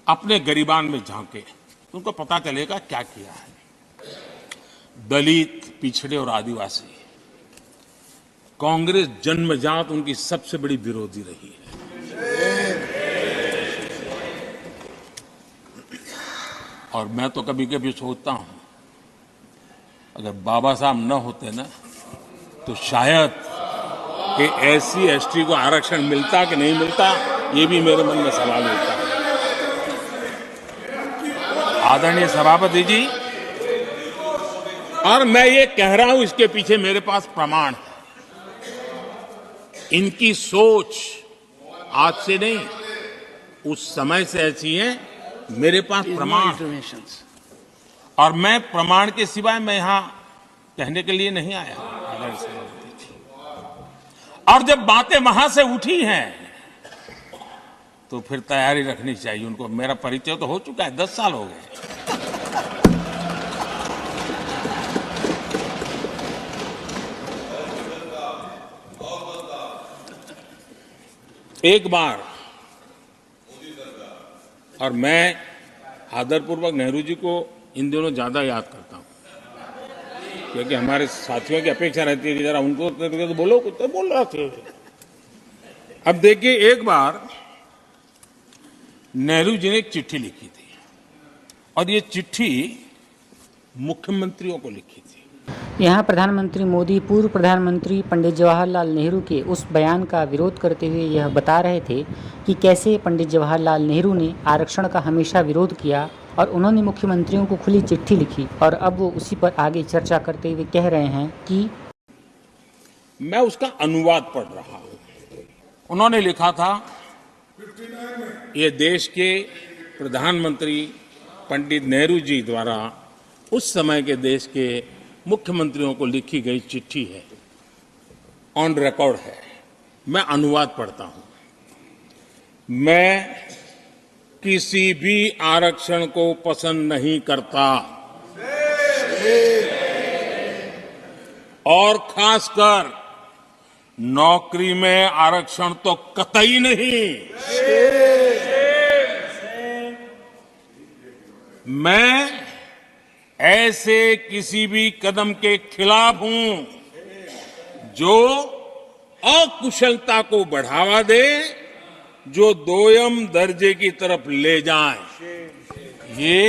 अपने गरिबान में झांके तो उनको पता चलेगा क्या किया है। दलित, पिछड़े और आदिवासी, कांग्रेस जन्मजात उनकी सबसे बड़ी विरोधी रही है। और मैं तो कभी कभी सोचता हूं, अगर बाबा साहब न होते ना तो शायद कि एससी एसटी को आरक्षण मिलता कि नहीं मिलता, ये भी मेरे मन में सवाल उठता है। आदरणीय सभापति जी, और मैं ये कह रहा हूं, इसके पीछे मेरे पास प्रमाण है। इनकी सोच आज से नहीं, उस समय से ऐसी है, मेरे पास प्रमाण है। और मैं प्रमाण के सिवाय मैं यहां कहने के लिए नहीं आया। और जब बातें वहां से उठी हैं तो फिर तैयारी रखनी चाहिए उनको। मेरा परिचय तो हो चुका है, 10 साल हो गए। एक बार, और मैं आदरपूर्वक नेहरू जी को इन दिनों ज्यादा याद करता हूं, क्योंकि हमारे साथियों की अपेक्षा रहती है कि जरा उनको तो बोलो, कुछ तो बोल रहा थे। अब देखिए, एक बार नेहरू जी ने एक चिट्ठी लिखी थी, और ये चिट्ठी मुख्यमंत्रियों को लिखी थी। यहाँ प्रधानमंत्री मोदी पूर्व प्रधानमंत्री पंडित जवाहरलाल नेहरू के उस बयान का विरोध करते हुए यह बता रहे थे कि कैसे पंडित जवाहरलाल नेहरू ने आरक्षण का हमेशा विरोध किया, और उन्होंने मुख्यमंत्रियों को खुली चिट्ठी लिखी, और अब वो उसी पर आगे चर्चा करते हुए कह रहे हैं कि मैं उसका अनुवाद पढ़ रहा हूं। उन्होंने लिखा था, ये देश के प्रधानमंत्री पंडित नेहरू जी द्वारा उस समय के देश के मुख्यमंत्रियों को लिखी गई चिट्ठी है, ऑन रिकॉर्ड है। मैं अनुवाद पढ़ता हूं। मैं किसी भी आरक्षण को पसंद नहीं करता, और खासकर नौकरी में आरक्षण तो कतई नहीं। मैं ऐसे किसी भी कदम के खिलाफ हूं जो अकुशलता को बढ़ावा दे, जो दोयम दर्जे की तरफ ले जाए। ये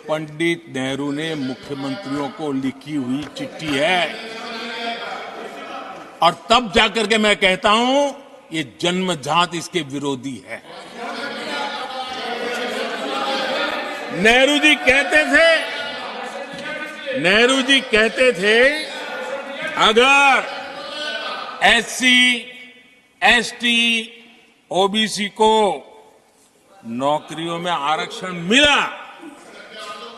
पंडित नेहरू ने मुख्यमंत्रियों को लिखी हुई चिट्ठी है। और तब जाकर के मैं कहता हूं, ये जन्मजात इसके विरोधी है। नेहरू जी कहते थे, अगर एससी, एसटी, ओबीसी को नौकरियों में आरक्षण मिला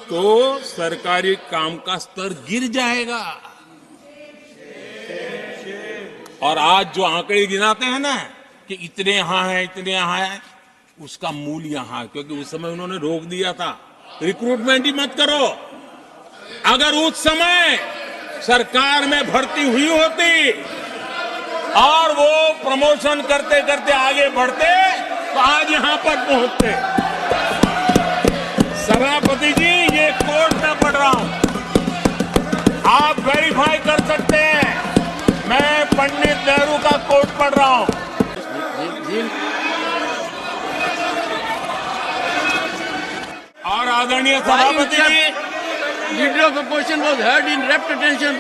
तो सरकारी काम का स्तर गिर जाएगा। और आज जो आंकड़े गिनाते हैं ना कि इतने यहां हैं, इतने यहां हैं, उसका मूल यहां है, क्योंकि उस समय उन्होंने रोक दिया था, रिक्रूटमेंट ही मत करो। अगर उस समय सरकार में भर्ती हुई होती और वो प्रमोशन करते करते आगे बढ़ते तो आज यहां पर पहुंचते। सभापति जी, ये कोर्ट में पढ़ रहा हूं, आप वेरीफाई कर सकते हैं। मैं पंडित नेहरू का कोर्ट पढ़ रहा हूं। और आदरणीय सभापति जी, leader of opposition was heard in rapt attention.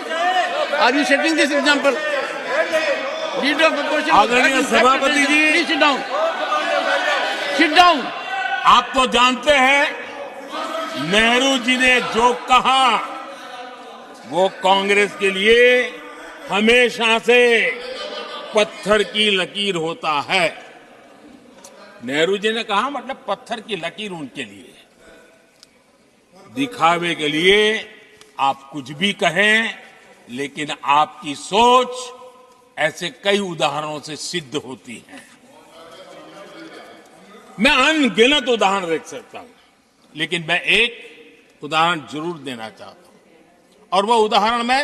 Are you setting this example? Leader of opposition was heard in rapt attention. Please sit down. Sit down. आप तो जानते हैं, नेहरू जी ने जो कहा वो कांग्रेस के लिए हमेशा से पत्थर की लकीर होता है। नेहरू जी ने कहा मतलब पत्थर की लकीर उनके लिए। दिखावे के लिए आप कुछ भी कहें, लेकिन आपकी सोच ऐसे कई उदाहरणों से सिद्ध होती है। मैं अनगिनत उदाहरण देख सकता हूं, लेकिन मैं एक उदाहरण जरूर देना चाहता हूं, और वह उदाहरण मैं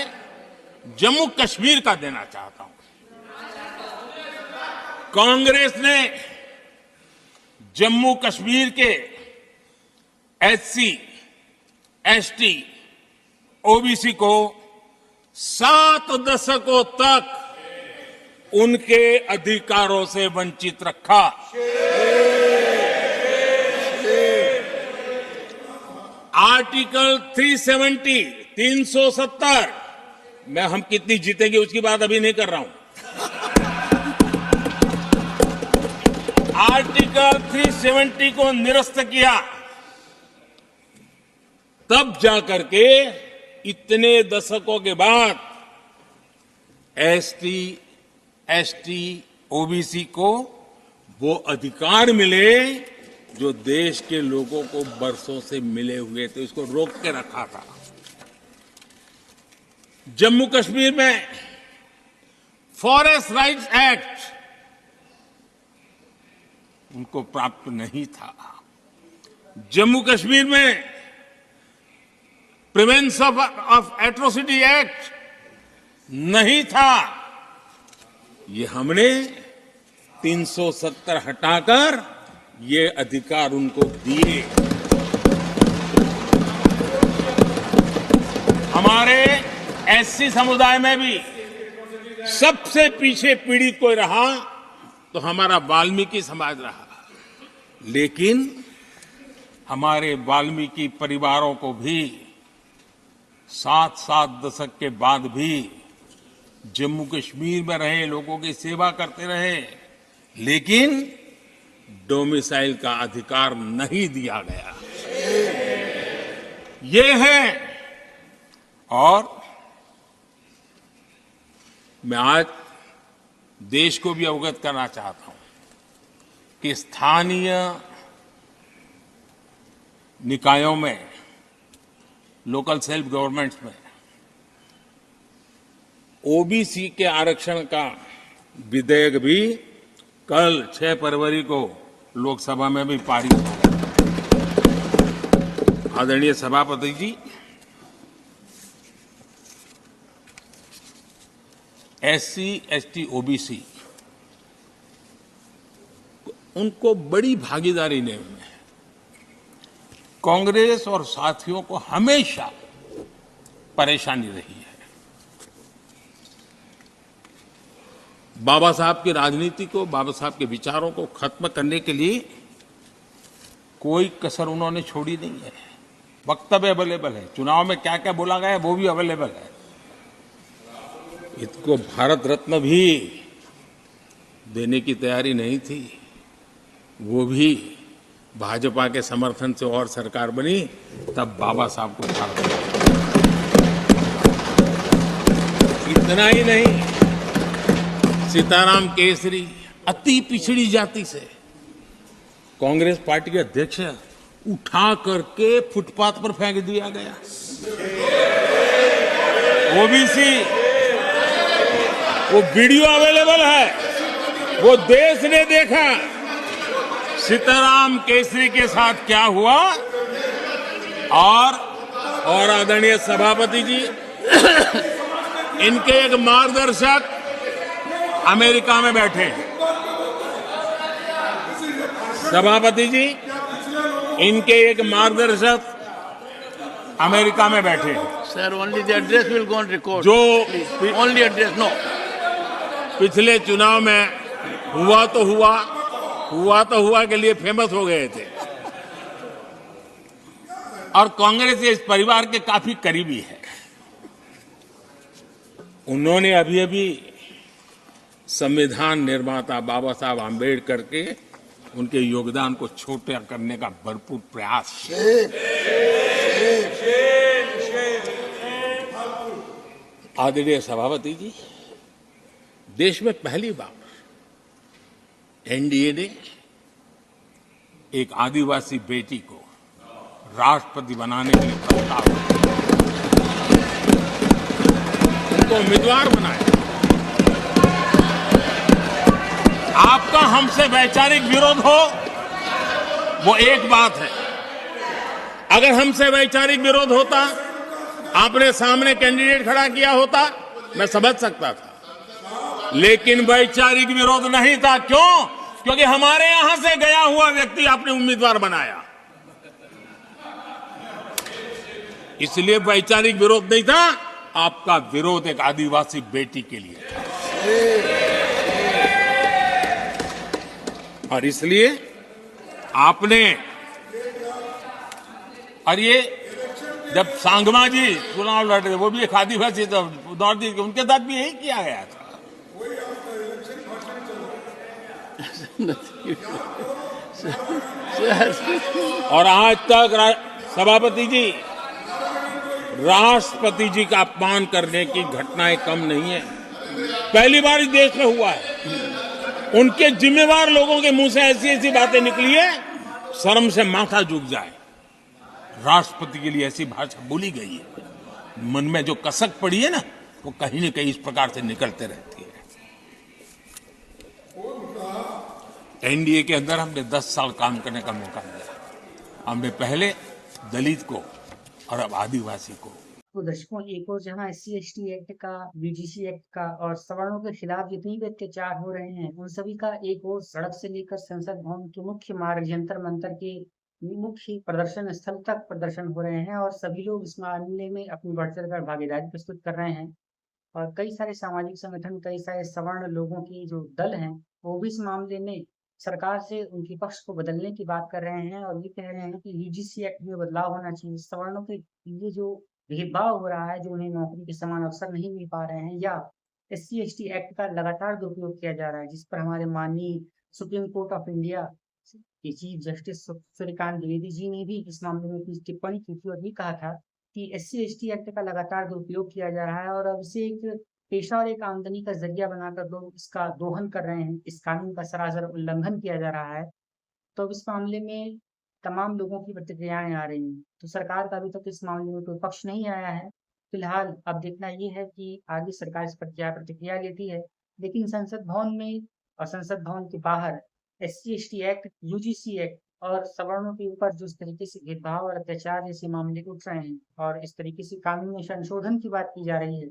जम्मू कश्मीर का देना चाहता हूं। कांग्रेस ने जम्मू कश्मीर के एससी, एसटी, ओबीसी को 7 दशकों तक उनके अधिकारों से वंचित रखा। आर्टिकल 370 में हम कितनी जीतेंगे उसकी बात अभी नहीं कर रहा हूं। आर्टिकल 370 को निरस्त किया, तब जाकर के इतने दशकों के बाद एसटी, एसटी, ओबीसी को वो अधिकार मिले जो देश के लोगों को बरसों से मिले हुए थे, उसको रोक के रखा था। जम्मू कश्मीर में फॉरेस्ट राइट्स एक्ट उनको प्राप्त नहीं था। जम्मू कश्मीर में प्रिवेंशन ऑफ एट्रोसिटी एक्ट नहीं था। ये हमने 370 हटाकर ये अधिकार उनको दिए। हमारे एससी समुदाय में भी सबसे पीछे पीड़ित कोई रहा तो हमारा वाल्मीकि समाज रहा, लेकिन हमारे वाल्मीकि परिवारों को भी 7 दशक के बाद भी जम्मू कश्मीर में रहे लोगों की सेवा करते रहे, लेकिन डोमिसाइल का अधिकार नहीं दिया गया। ये है। और मैं आज देश को भी अवगत करना चाहता हूं कि स्थानीय निकायों में, लोकल सेल्फ गवर्नमेंट्स में ओबीसी के आरक्षण का विधेयक भी कल 6 फरवरी को लोकसभा में भी पारित हो गया। आदरणीय सभापति जी, एससी, एसटी, ओबीसी उनको बड़ी भागीदारी ने कांग्रेस और साथियों को हमेशा परेशानी रही है। बाबा साहब की राजनीति को, बाबा साहब के विचारों को खत्म करने के लिए कोई कसर उन्होंने छोड़ी नहीं है। वक्तव्य अवेलेबल है, चुनाव में क्या क्या बोला गया है वो भी अवेलेबल है। इसको भारत रत्न भी देने की तैयारी नहीं थी, वो भी भाजपा के समर्थन से और सरकार बनी, तब बाबा साहब को भारत रत्न। इतना ही नहीं, सीताराम केसरी अति पिछड़ी जाति से कांग्रेस पार्टी के अध्यक्ष उठा करके फुटपाथ पर फेंक दिया गया। ओबीसी, वो वीडियो अवेलेबल है, वो देश ने देखा सीताराम केसरी के साथ क्या हुआ। और आदरणीय सभापति जी, इनके एक मार्गदर्शक अमेरिका में बैठे हैं। सभापति जी, इनके एक मार्गदर्शक अमेरिका में बैठे हैं। Sir, only the address will go on record. जो Only address, no. पिछले चुनाव में हुआ तो हुआ के लिए फेमस हो गए थे और कांग्रेस इस परिवार के काफी करीबी है। उन्होंने अभी संविधान निर्माता बाबा साहब आम्बेडकर के उनके योगदान को छोटा करने का भरपूर प्रयास किया। आदरणीय सभापति जी, देश में पहली बार एनडीए ने एक आदिवासी बेटी को राष्ट्रपति बनाने के लिए प्रस्ताव उनको उम्मीदवार बनाया। आपका हमसे वैचारिक विरोध हो वो एक बात है, अगर हमसे वैचारिक विरोध होता, आपने सामने कैंडिडेट खड़ा किया होता, मैं समझ सकता था, लेकिन वैचारिक विरोध नहीं था। क्यों? क्योंकि हमारे यहां से गया हुआ व्यक्ति आपने उम्मीदवार बनाया। इसलिए वैचारिक विरोध नहीं था, आपका विरोध एक आदिवासी बेटी के लिए था। और इसलिए आपने, और ये जब सांगमा जी चुनाव लड़ रहे, वो भी एक आदिवासी नॉर्थ ईस्ट, उनके साथ भी यही किया गया था। और आज तक सभापति जी, राष्ट्रपति जी का अपमान करने की घटनाएं कम नहीं है। पहली बार इस देश में हुआ है। उनके जिम्मेवार लोगों के मुंह से ऐसी ऐसी बातें निकली है, शर्म से माथा झुक जाए। राष्ट्रपति के लिए ऐसी भाषा बोली गई है, मन में जो कसक पड़ी है ना, वो कहीं न कहीं इस प्रकार से निकलते रहती है। एनडीए के अंदर हमने 10 साल काम करने का मौका मिला। हमने पहले दलित को और अब आदिवासी को। तो दर्शकों, एक और जहां SC/ST एक्ट का, UGC एक्ट का और सवर्णों के खिलाफ जितनी भी अत्याचार हो रहे हैं, उन सभी का एक और सड़क से लेकर संसद भवन के मुख्य मार्ग जंतर मंतर के मुख्य प्रदर्शन स्थल तक प्रदर्शन हो रहे हैं और सभी लोग इस मामले में अपनी बढ़ चढ़कर भागीदारी प्रस्तुत कर रहे हैं। और कई सारे सामाजिक संगठन, कई सारे सवर्ण लोगों की जो दल हैं, वो भी इस मामले में सरकार से उनके पक्ष को बदलने की बात कर रहे हैं और ये कह रहे हैं कि UGC एक्ट में बदलाव होना चाहिए। सवर्णों के ये जो भेदभाव हो रहा है, जो उन्हें नौकरी के समान अवसर नहीं मिल पा रहे हैं, या SC/ST एक्ट का लगातार दुरुपयोग किया जा रहा है, जिस पर हमारे माननीय सुप्रीम कोर्ट ऑफ इंडिया के चीफ जस्टिस सूर्यकांत द्विवेदी जी ने भी इस मामले में कुछ टिप्पणी की थी और ये कहा था कि SC/ST एक्ट का लगातार दुरुपयोग किया जा रहा है और अब इसे एक पेशा और एक आमदनी का जरिया बनाकर लोग इसका दोहन कर रहे हैं। इस कानून का सरासर उल्लंघन किया जा रहा है। तो अब इस मामले में तमाम लोगों की प्रतिक्रियाएं आ रही हैं। तो सरकार का अभी तक इस मामले में कोई पक्ष नहीं आया है। फिलहाल अब देखना ये है कि आगे सरकार इस पर क्या प्रतिक्रिया लेती है। लेकिन संसद भवन में और संसद भवन के बाहर SC/ST एक्ट, UGC एक्ट और सवर्णों के ऊपर जिस तरीके से भेदभाव और अत्याचार जैसे मामले उठ रहे हैं और इस तरीके से कानून में संशोधन की बात की जा रही है,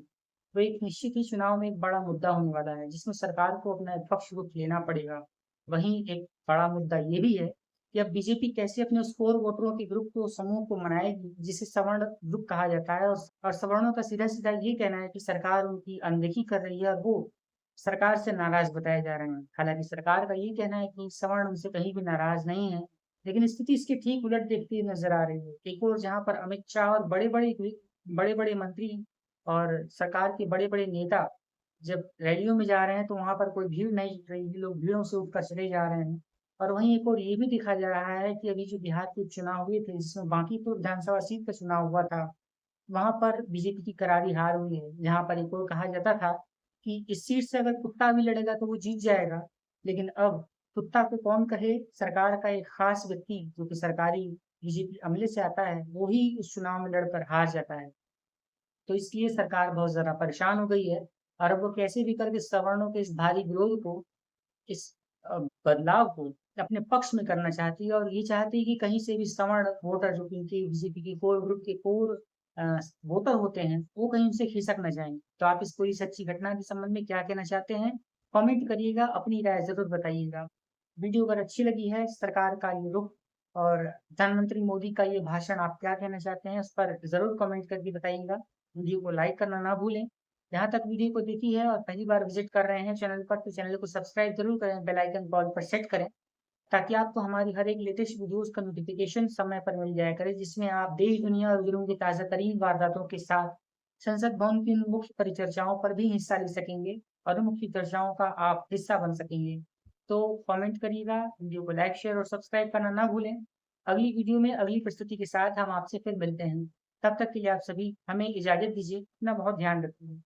तो एक निश्चित ही चुनाव में एक बड़ा मुद्दा होने वाला है, जिसमें सरकार को अपना पक्ष रुख लेना पड़ेगा। वहीं एक बड़ा मुद्दा ये भी है कि अब बीजेपी कैसे अपने उस कोर वोटरों के ग्रुप को, समूह को मनाएगी, जिसे सवर्ण ग्रुप कहा जाता है। और सवर्णों का सीधा सीधा ये कहना है कि सरकार उनकी अनदेखी कर रही है और वो सरकार से नाराज बताए जा रहे हैं। हालांकि सरकार का ये कहना है कि सवर्ण उनसे कहीं भी नाराज नहीं है, लेकिन स्थिति इसके ठीक उलट देखती नजर आ रही है। एक और जहां पर अमित शाह और बड़े बड़े मंत्री और सरकार के बड़े बड़े नेता जब रैलियों में जा रहे हैं, तो वहां पर कोई भीड़ नहीं जुट रही, लोग भीड़ों से उठकर चले जा रहे हैं। और वहीं एक और ये भी देखा जा रहा है कि अभी जो बिहार के चुनाव हुए थे, जिसमें बांकीपुर विधानसभा सीट का चुनाव हुआ था, वहां पर बीजेपी की करारी हार हुई है। जहां पर एक और कहा जाता था कि इस सीट से अगर कुत्ता भी लड़ेगा तो वो जीत जाएगा, लेकिन अब कुत्ता को कौन कहे, सरकार का एक खास व्यक्ति जो कि सरकारी बीजेपी अमले से आता है, वो ही उस चुनाव में लड़कर हार जाता है। तो इसलिए सरकार बहुत ज़्यादा परेशान हो गई है और अब वो कैसे भी करके सवर्णों के इस भारी विरोध को, इस बदलाव को अपने पक्ष में करना चाहती है और ये चाहती है कि कहीं से भी सवर्ण वोटर, जो कि इनके बीजेपी के कोर ग्रुप के कोर वोटर होते हैं, वो कहीं उनसे खिसक न जाएं। तो आप इस पूरी सच्ची घटना के संबंध में क्या कहना चाहते हैं, कमेंट करिएगा, अपनी राय जरूर बताइएगा। वीडियो अगर अच्छी लगी है, सरकार का ये रुख और प्रधानमंत्री मोदी का ये भाषण, आप क्या कहना चाहते हैं, उस पर जरूर कमेंट करके बताइएगा। वीडियो को लाइक करना ना भूलें। जहाँ तक वीडियो को देखी है और पहली बार विजिट कर रहे हैं चैनल पर, तो चैनल को सब्सक्राइब जरूर करें, बेल आइकन कॉल पर सेट करें, ताकि आपको हमारी हर एक लेटेस्ट वीडियोस का नोटिफिकेशन समय पर मिल जाया करे, जिसमें आप देश दुनिया और जुर्म की ताज़ा तरीन वारदातों के साथ संसद भवन की मुख्य परिचर्चाओं पर भी हिस्सा ले सकेंगे और मुख्य चर्चाओं का आप हिस्सा बन सकेंगे। तो कमेंट करिएगा, वीडियो को लाइक, शेयर और सब्सक्राइब करना ना भूलें। अगली वीडियो में अगली प्रस्तुति के साथ हम आपसे फिर मिलते हैं। तब तक के लिए आप सभी हमें इजाजत दीजिए। अपना बहुत ध्यान रखिए।